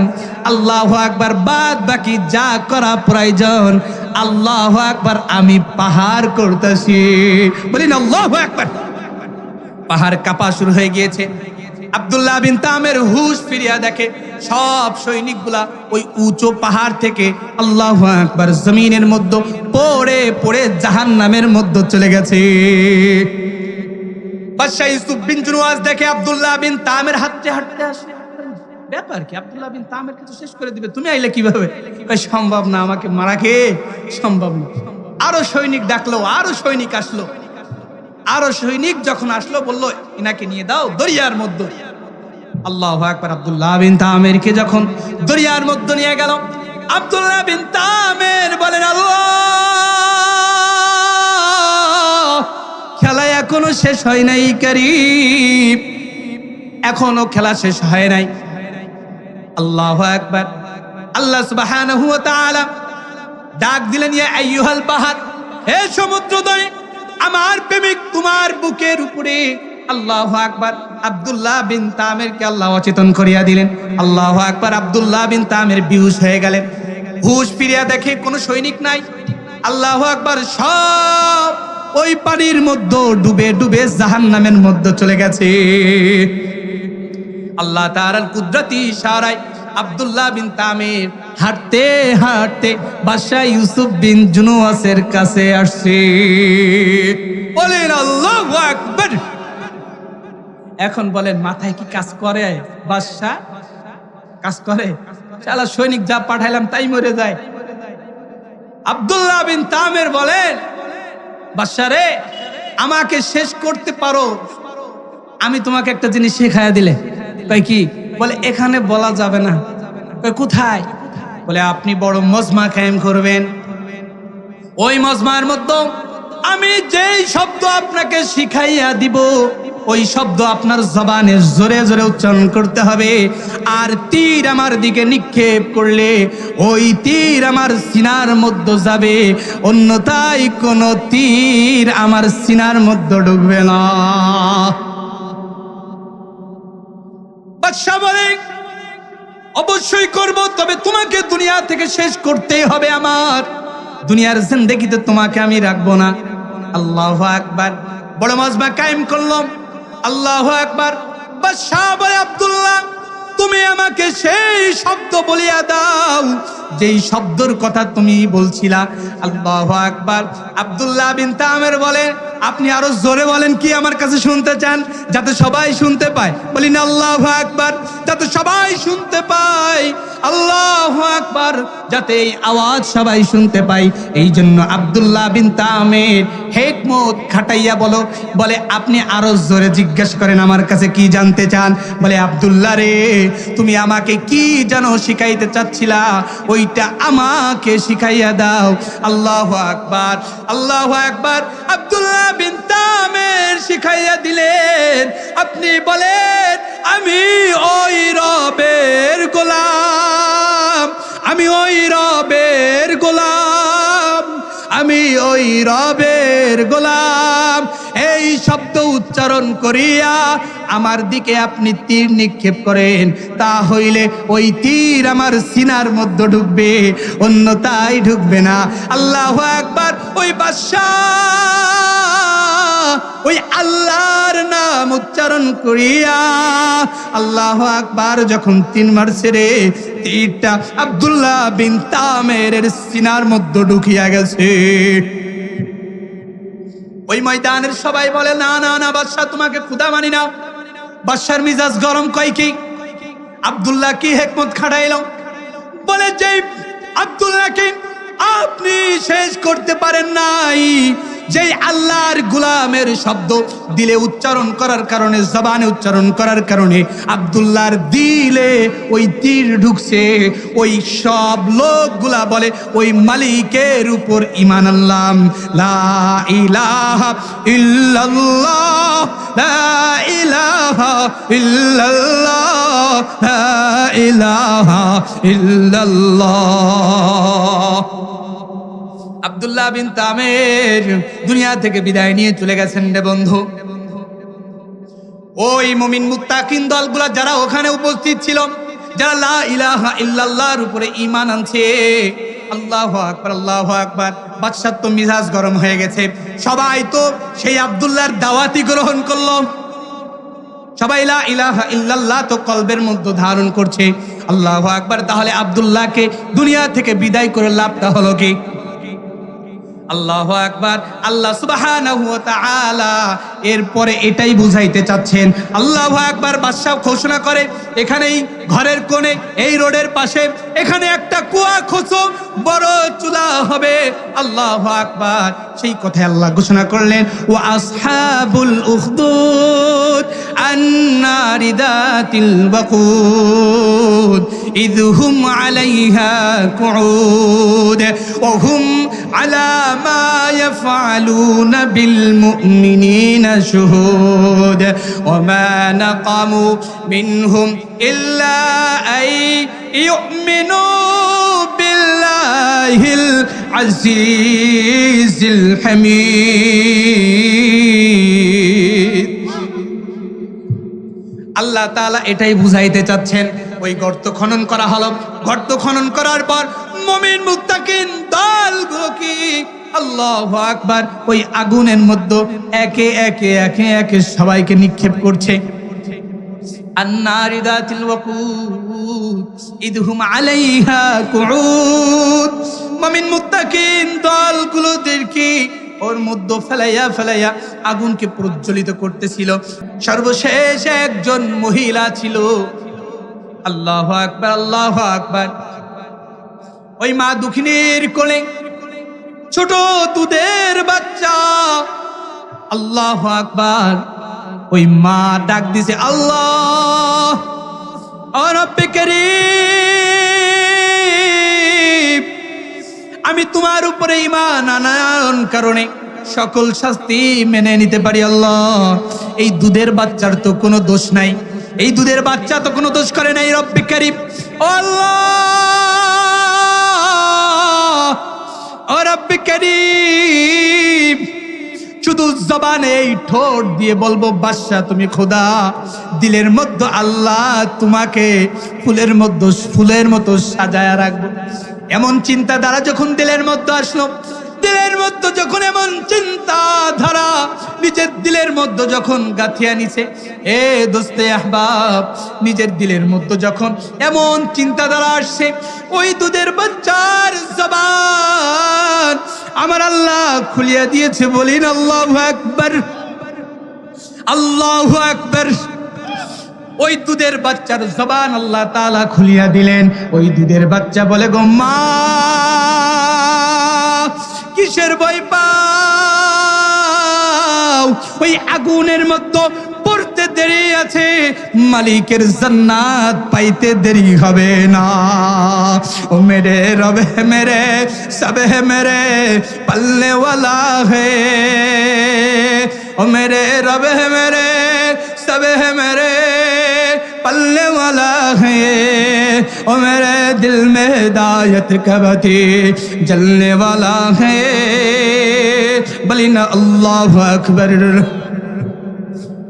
আল্লাহু আকবার। বাদ বাকি যা করা প্রয়োজন, আল্লাহু আকবার, আমি পাহাড় করতেছি। বলিন আল্লাহু আকবার। পাহাড় কাঁপা শুরু হয়ে গিয়েছে। আব্দুল্লাহ বিন তামির হুশ ফিরিয়া দেখে সব সৈনিকগুলা ওই উঁচু পাহাড় থেকে আল্লাহু আকবার জমিনের মধ্যে পড়ে পড়ে জাহান্নামের মধ্যে চলে গেছে। বাদশাহ ইউসুফ বিন জুনওয়াজ দেখে আব্দুল্লাহ বিন তামির হাঁটতে হাঁটতে আসে। ব্যাপার কি, আব্দুল্লাহ বিন তামির কিছু শেষ করে দিবে, তুমি আইলে কিভাবে? সম্ভব না, আমাকে মারা খেয়ে সম্ভব না। আরো সৈনিক ডাকলো, আরো সৈনিক আসলো। আরো সৈনিক যখন আসলো, বললো, ইনাকে নিয়ে দাও দরিয়ার মধ্যে। আল্লাহু আকবার। আব্দুল্লাহ বিন তামিরকে যখন দরিয়ার মধ্যে নিয়ে গেল, আব্দুল্লাহ বিন তামির বলেন, আল্লাহ, খেলা এখনো শেষ হয় নাই কারীম, এখনো খেলা শেষ হয় নাই। আল্লাহু আকবার। আল্লাহ সুবহানাহু ওয়া তাআলা ডাক দিলেন, ইয়া আইয়ুহাল বাহার, হে সমুদ্রদ্বয়, আমার প্রেমিক তোমার বুকের উপরে। আল্লাহু আকবার। আব্দুল্লাহ বিন তামিরকে আল্লাহ অচেতন করিয়া দিলেন। আল্লাহু আকবার। আব্দুল্লাহ বিন তামির বেহুশ হয়ে গেলেন। হুশ ফিরিয়া দেখে কোনো সৈনিক নাই। আল্লাহু আকবার। সব ওই পানির মধ্যে ডুবে ডুবে জাহান্নামের মধ্যে চলে গেছে। আল্লাহ তাআলার কুদরতি ইশারায় আব্দুল্লাহ বিন তামির হাঁটতে হাঁটতে বাদশাহ ইউসুফ বিন জুনওয়াজের কাছে আসছে। বলেন আল্লাহু আকবার। এখন বলেন, মাথায় কি কাজ করে? বাদশাহ কাজ করে? শালা সৈনিক যা পাঠাইলাম তাই মরে যায়। আব্দুল্লাহ বিন তামির বলেন, বাদশাহ রে, আমাকে শেষ করতে পারো, আমি তোমাকে একটা জিনিস শেখায়া দিলে। কই কি? বলে, এখানে বলা যাবে না। কই কোথায়? বলে, আপনি বড় মজমা কায়েম করবেন। ওই মজমার মধ্যে আমি যেই শব্দ আপনাকে শিখাইয়া দিব, ওই শব্দ আপনার জবানে জোরে জোরে উচ্চারণ করতে হবে। আর তীর আমার দিকে নিক্ষেপ করলে ওই তীর আমার সিনার মধ্যে যাবে, অন্যথায় কোনো তীর আমার সিনার মধ্যে ঢুকবে না। বাদশা বলে, অবশ্যই করব, তবে তোমাকে দুনিয়া থেকে শেষ করতেই হবে। আমার দুনিয়ার জিন্দেগিতে তোমাকে আমি রাখবো না। আল্লাহু আকবার। বড় মজমা কায়েম করলাম। আল্লাহু আকবার। বাদশা বলে, আব্দুল্লাহ, তুমি আমাকে সেই শব্দ বলিয়া দাও যেই শব্দের কথা তুমি বলছিলা। আল্লাহু আকবার। আব্দুল্লাহ বিন তামির বলে, আপনি আরো জোরে বলেন, কি আমার কাছে শুনতে চান, যাতে সবাই শুনতে পায়? বলি না, আল্লাহু আকবার, যাতে সবাই শুনতে পায়। আল্লাহু আকবার, যাতে এই আওয়াজ সবাই শুনতে পায়। এই জন্য আব্দুল্লাহ বিন তামির হিকমত খাটাইয়া বলে, আপনি আরো জোরে জিজ্ঞাসা করেন, আমার কাছে কি জানতে চান? বলে, আব্দুল্লাহ রে, তুমি আমাকে কি যেন শিখাইতে চাচ্ছিলা, ওইটা আমাকে শিখাইয়া দাও। আল্লাহু আকবার। আল্লাহু আকবার। আব্দুল্লাহ বিন তামির শিখাইয়া দিলেন। আপনি বলেন, আমি ওই রবের গোলাম, আমি ওই রবের গোলাম, আমি ওই রবের গোলাম। এই এই শব্দ উচ্চারণ করিয়া আমার দিকে আপনি তীর নিক্ষেপ করেন, তা হইলে ওই তীর আমার সিনার মধ্যে ঢুকবে, অন্যথায় ঢুকবে না। আল্লাহু আকবার। ওই বাদশাহ ওই আল্লাহর নাম উচ্চারণ করিয়া আল্লাহু আকবার যখন 3 মারছে রে, তীরটা আব্দুল্লাহ বিন তামেরের সিনার মধ্যে ঢুকিয়া গেছে। ওই ময়দানের সবাই বলে, না না না বাদশাহ, তোমাকে খোদা মানি না। বাদশার মিজাজ গরম, কয় কি? আব্দুল্লাহ কি হিকমত খাটাইল, বলে যে আব্দুল্লাহকে আপনি শেষ করতে পারেন নাই, যে আল্লাহর গোলামের শব্দ দিলে উচ্চারণ করার কারণে, জবানে উচ্চারণ করার কারণে আব্দুল্লাহর দিলে ওই তীর ঢুকছে, ওই সব লোকগুলা বলে ওই মালিকের উপর ঈমান আনলাম। লা ইলাহা ইল্লাল্লাহ, লা ইলাহা ইল্লাল্লাহ, লা ইলাহা ইল্লাল্লাহ। আব্দুল্লাহ বিন তামের দুনিয়া থেকে বিদায় নিয়ে চলে গেছেন রে বন্ধু। ওই মুমিন মুত্তাকিন দলগুলা যারা ওখানে উপস্থিত ছিল, যারা লা ইলাহা ইল্লাল্লাহর উপরে ঈমান আনছে, আল্লাহু আকবার আল্লাহু আকবার। বাদশার তো মিজাজ গরম হয়ে গেছে, সবাই তো সেই আব্দুল্লাহর দাওয়াতি গ্রহণ করলো, সবাই লা ইলাহা ইল্লাল্লাহ তো কলবের মধ্যে ধারণ করছে। আল্লাহু আকবার। তাহলে আব্দুল্লাহকে দুনিয়া থেকে বিদায় করে লাভটা হলো কি? আল্লাহু আকবার। আল্লাহ সুবহানাহু ওয়া তাআলা এরপরে এটাই বুঝাইতে চাচ্ছেন। আল্লাহু আকবার। বাদশা ঘোষণা করে, এখানেই ঘরের কোণে এই রোডের পাশে এখানে একটা কুয়া খোঁচো, বড় চুলা হবে। আল্লাহু আকবার। সেই কথাই আল্লাহ ঘোষণা করলেন, ওয়া আসহাবুল উখদুদ আন-নারি যাতিল ওয়াকুদ ইযহুম আলাইহা কুউদ ওয়া হুম আলা মা ইয়াফআলুনা বিল মুমিনিনা শুহুদ ওয়া মা নাকামু মিনহুম ইল্লা আই ইউমিনু বিল্লাহিল আজিজিল হামিদ। আল্লাহ তাআলা এটাই বুঝাইতে চাচ্ছেন। ওই গর্ত খনন করা হলো, গর্ত খনন করার পর মুমিন মুত্তাকিন দলগুলো কি আল্লাহু আকবার ওই আগুনের মধ্যে একে একে একে একে সবাইকে নিক্ষেপ করছে। আন-নারি যাতিল ওয়াকুদ ইযহুম আলাইহা কুউদ। মুমিন মুত্তাকিন দলগুলোদেরকে ওর মধ্যে ফেলাইয়া ফেলাইয়া আগুনকে প্রজ্বলিত করতেছিল। সর্বশেষ একজন মহিলা ছিল। আল্লাহু আকবার আল্লাহু আকবার। ওই মা দুঃখিনীর কোলে ছোট দুধের বাচ্চা। আল্লাহু আকবার। ওই মা ডাক দিছে, আল্লাহ ও রব্বে কারীম, আমি তোমার উপরে ঈমান আনার কারণে সকল শাস্তি মেনে নিতে পারি। আল্লাহ, এই দুধের বাচ্চার তো কোনো দোষ নাই, এই দুধের বাচ্চা তো কোনো দোষ করে নাই। রব্বে কারীম, ও আল্লাহ ও রব্বে কারীম, শুধু জবানে এই ঠোঁট দিয়ে বলবো বাদশা তুমি খোদা, দিলের মধ্যে আল্লাহ তোমাকে ফুলের মতো সাজায়া রাখবো। এমন চিন্তাধারা যখন দিলের মধ্যে আসলো, দিলের মধ্যে যখন এমন চিন্তাধারা নিজের দিলের মধ্যে যখন গাঁথিয়া নিছে, এ দোস্তে আহবাব, নিজের দিলের মধ্যে যখন এমন চিন্তাধারা আসছে, ওই দুধের বাচ্চার জবান আমার আল্লাহ খুলিয়া দিয়েছে। বলিন আল্লাহু আকবার আল্লাহু আকবার। ওই দুধের বাচ্চার জবান আল্লাহ তাআলা খুলিয়া দিলেন। ওই দুধের বাচ্চা বলে, গো মা, কিসের ভয় পাও? ওই আগুনের মধ্যে পড়তে দেরি আছে, মালিকের জান্নাত পাইতে দেরি হবে না। ও মেরে রব হে মেরে, সব হে মেরে পালনে ওয়ালা হে। ও মেরে রব হে মেরে, সব হে মেরে पलने वाला है। ओ मेरे दिल में हिदायत का बती जलने वाला है। बलिना अल्लाहु अकबर।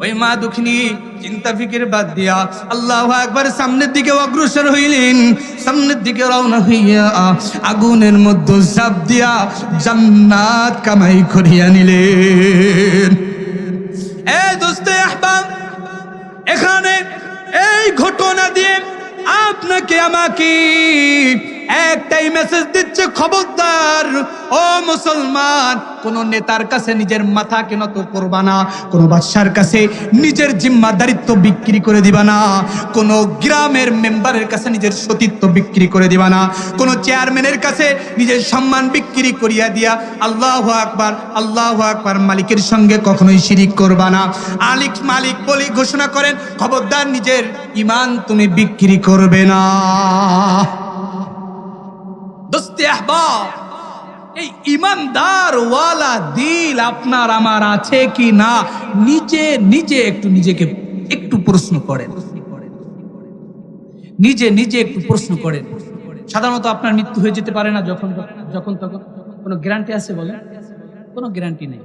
ওই মা দুঃখিনী চিন্তা ফিকির বাদ দিয়া আল্লাহু আকবার সামনের দিকে অগ্রসর হইলেন। সামনের দিকে রওনা হইয়া আগুনের মধ্যে ঝাঁপ দিয়া জান্নাত কামাই করিয়া নিলেন। এ দোস্তে আহবাব, এখানে এই ঘটনা দিয়ে আপনাকে আমাকে একটাই মেসেজ দিচ্ছে, খবরদার ও মুসলমান, কোন নেতার কাছে নিজের মাথাকে নত করবা না, কোন বাদশার কাছে নিজের জিম্মাদারিত্ব বিক্রি করে দিবা না, কোন গ্রামের মেম্বারের কাছে নিজের সতীত্ব বিক্রি করে দিবা না, কোন চেয়ারম্যানের কাছে নিজের সম্মান বিক্রি করিয়া দিয়া আল্লাহু আকবার আল্লাহু আকবার মালিকের সঙ্গে কখনোই শিরিক করবা না। মালিক বলে ঘোষণা করেন, খবরদার নিজের ঈমান তুমি বিক্রি করবে না। দোস্তে আহবাব, এই ইমানদার ওয়ালা দিল আপনার আমার আছে কি না, নিজে একটু নিজেকে একটু প্রশ্ন করেন, নিজে একটু প্রশ্ন করেন। সাধারণত আপনার মৃত্যু হয়ে যেতে পারে না যখন তখন, কোনো গ্যারান্টি আছে বলেন? কোনো গ্যারান্টি নেই।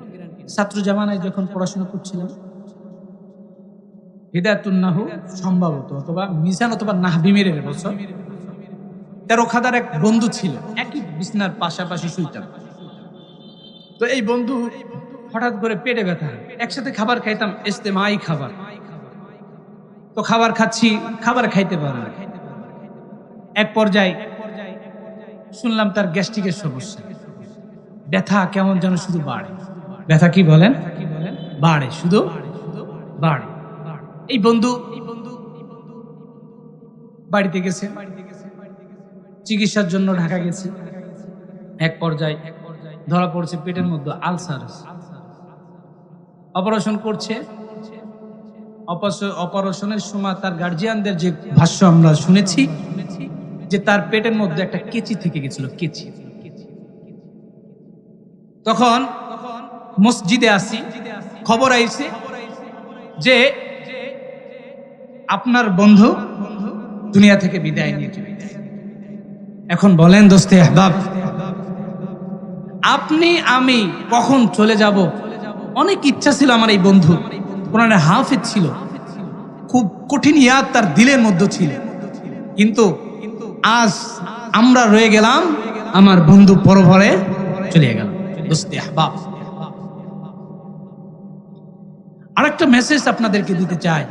ছাত্র জামানায় যখন পড়াশোনা করছিলাম, হিদায়াতুন নাহু সম্ভবত অথবা মিজান অথবা নাহবিমের বছর 13 খাদার এক বন্ধু ছিল, একই বিছনার পাশাপাশি শুইতাম। তো এই বন্ধু হঠাৎ করে পেটে ব্যথা, একসাথে খাবার খাইতাম, ইজতেমাই খাবার। তো খাবার খাচ্ছি, খাবার খাইতে পারে না। এক পর্যায়ে শুনলাম তার গ্যাস্ট্রিকের সমস্যা, ব্যথা কেমন যেন শুধু বাড়ে। ব্যথা কি বলেন? বাড়ে, শুধু বাড়ে। এই বন্ধু বাড়িতে গেছে, চিকিৎসার জন্য ঢাকা গেছে। এক পর্যায়ে ধরা পড়ছে পেটের মধ্যে আলসার, অপারেশন করছে। অপারেশনের সময় তার গার্জিয়ানদের যে ভাষ্য আমরা শুনেছি যে তার পেটের মধ্যে একটা কেচি থেকে গেছিল, কেচি। তখন মসজিদে আসি, খবর আইছে যে আপনার বন্ধু দুনিয়া থেকে বিদায় নিয়ে চলে গেছে। এখন বলেন দোস্তে আহবাব, আপনি আমি কখন চলে যাব? অনেক ইচ্ছা ছিল আমার এই বন্ধু, কোরআনের হাফেজ ছিল, খুব কঠিন ইয়াদ তার দিলের মধ্যে ছিল, কিন্তু আজ আমরা রয়ে গেলাম, আমার বন্ধু পরভরে চলে গেল। দোস্তে আহবাব, আরেকটা মেসেজ আপনাদেরকে দিতে চাই।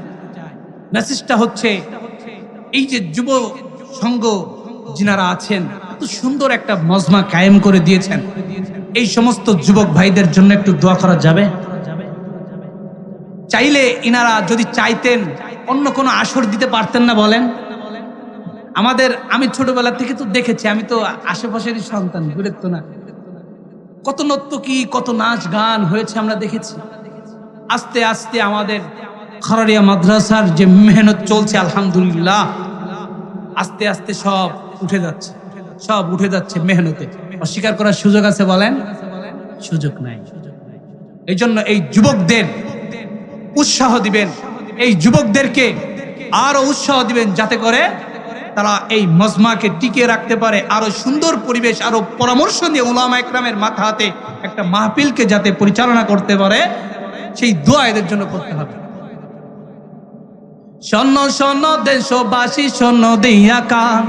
মেসেজটা হচ্ছে, এই যে যুব সংঘ যিনারা আছেন, এত সুন্দর একটা মজমা কায়েম করে দিয়েছেন, এই সমস্ত যুবক ভাইদের জন্য একটু দোয়া করা যাবে? চাইলে ইনারা যদি চাইতেন অন্য কোনো আসর দিতে পারতেন না বলেন? আমি ছোটবেলা থেকে তো দেখেছি, আমি তো আশেপাশেরই সন্তান, দূরের তো না। কত নর্তকী, কত নাচ গান হয়েছে আমরা দেখেছি। আস্তে আস্তে আমাদের খরারিয়া মাদ্রাসার যে মেহনত চলছে, আলহামদুলিল্লাহ, আস্তে আস্তে সব উঠে যাচ্ছে মেহনতে। অস্বীকার করার সুযোগ আছে বলেন? সুযোগ নাই। এই জন্য এই যুবকদের উৎসাহ দিবেন, এই যুবকদেরকে আরো উৎসাহ দিবেন, যাতে করে তারা এই মজমাকে টিকিয়ে রাখতে পারে, আরো সুন্দর পরিবেশ, আরো পরামর্শ দিয়ে উলামা একরামের মাথা হাতে একটা মাহফিলকে যাতে পরিচালনা করতে পারে, সেই দোয়া এদের জন্য করতে হবে। শোনো শোনো দেশবাসী, শোনো দিয়া কান,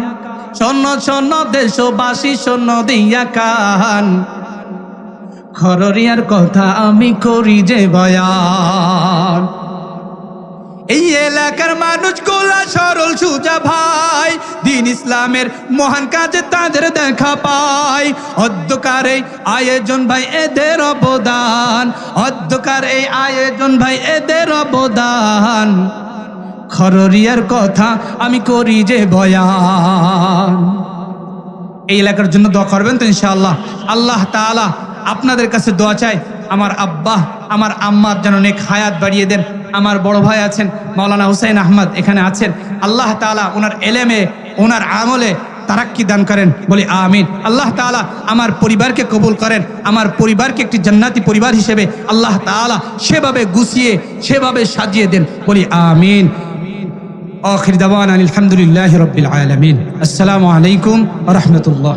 শোনো শোনো দেশবাসী, শোনো দিয়া কান, খররিয়ার কথা আমি করি যে বয়ান। এই এলাকার মানুষগুলা সরল সুজা ভাই, দিন ইসলামের মহান কাজে তাদের দেখা পায়। অধ্যকার এই আয়োজন ভাই এদের অবদান, অধ্যকার এই আয়োজন ভাই এদের অবদান, খররিয়ার কথা আমি করি যে বয়ান। এই এলাকার জন্য দোয়া করবেন তো ইনশাআল্লাহ। আল্লাহ তাআলা আপনাদের কাছে দোয়া চাই, আমার আব্বা আমার আম্মার যেন নেক হায়াত বাড়িয়ে দেন। আমার বড় ভাই আছেন মাওলানা হুসাইন আহমদ, এখানে আছেন, আল্লাহ তাআলা ওনার এলেমে, ওনার আমলে তারাক্কি দান করেন, বলি আমিন। আল্লাহ তাআলা আমার পরিবারকে কবুল করেন, আমার পরিবারকে একটি জান্নাতি পরিবার হিসেবে আল্লাহ তাআলা সেভাবে গুছিয়ে, সেভাবে সাজিয়ে দেন, বলি আমিন। আখির দাওয়ানা আলহামদুলিল্লাহি রাব্বিল আলামিন। আসসালামু আলাইকুম ওয়া রাহমাতুল্লাহ।